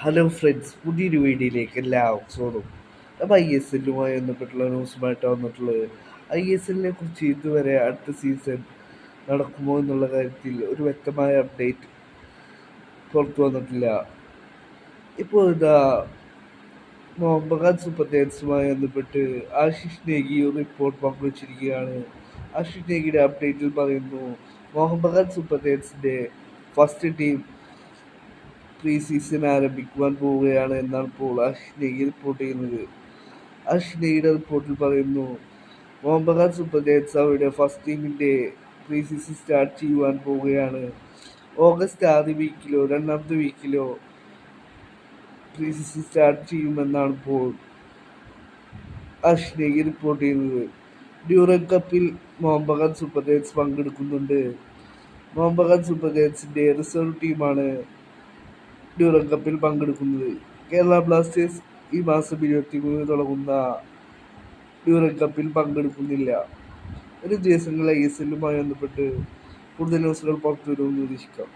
Hello friends, പുതിയൊരു വീഡിയോയിലേക്ക് എല്ലാവർക്കും സ്വാഗതം. അപ്പോൾ ISLുമായി ബന്ധപ്പെട്ടുള്ള ന്യൂസുമായിട്ട് വന്നിട്ടുള്ളത്. ISLനെ കുറിച്ച് ഇതുവരെ അടുത്ത സീസൺ നടക്കുമോ എന്നുള്ള കാര്യത്തിൽ ഒരു വ്യക്തമായ അപ്ഡേറ്റ് പുറത്തു വന്നിട്ടില്ല. ഇപ്പോൾ ഇതാ മോഹൻബഗാൻ സൂപ്പർ ജയൻസുമായി ബന്ധപ്പെട്ട് ആശിഷ് നേഗി ഒരു റിപ്പോർട്ട് പങ്കുവച്ചിരിക്കുകയാണ്. ആശിഷ് നേഗിയുടെ അപ്ഡേറ്റിൽ പറയുന്നു, Mohun Bagan super ജയൻസിൻ്റെ first team pre season ആരംഭിക്കുവാൻ പോവുകയാണ് എന്നാണ് ഇപ്പോൾ ആശിഷ് നേഗി റിപ്പോർട്ട് ചെയ്യുന്നത്. ആശിഷ് നേഗിയുടെ റിപ്പോർട്ടിൽ പറയുന്നു, മോഹൻബഗാൻ സൂപ്പർ ജയൻസ് അവരുടെ ഫസ്റ്റ് ടീമിൻ്റെ പ്രീ സീസൺ സ്റ്റാർട്ട് ചെയ്യുവാൻ പോവുകയാണ്. ഓഗസ്റ്റ് ആദ്യ വീക്കിലോ രണ്ടാമത്തെ വീക്കിലോ പ്രീ സീസൺ സ്റ്റാർട്ട് ചെയ്യുമെന്നാണ് ഇപ്പോൾ ആശിഷ് നേഗി റിപ്പോർട്ട് ചെയ്യുന്നത്. ഡ്യൂറൻ കപ്പിൽ മോഹൻബഗാൻ സൂപ്പർ ജയൻസ് പങ്കെടുക്കുന്നുണ്ട്. മോഹൻബഗാൻ സൂപ്പർ ജയൻസിൻ്റെ റിസർവ് ടീമാണ് ഡ്യൂറൻ കപ്പിൽ പങ്കെടുക്കുന്നത്. കേരള ബ്ലാസ്റ്റേഴ്സ് ഈ മാസം 23 തുടങ്ങുന്ന ഡ്യൂറൻ കപ്പിൽ പങ്കെടുക്കുന്നില്ല. ഒരു ദിവസങ്ങളിൽ ISLുമായി ബന്ധപ്പെട്ട് കൂടുതൽ ന്യൂസുകൾ പുറത്തുവരുമെന്ന് പ്രതീക്ഷിക്കാം.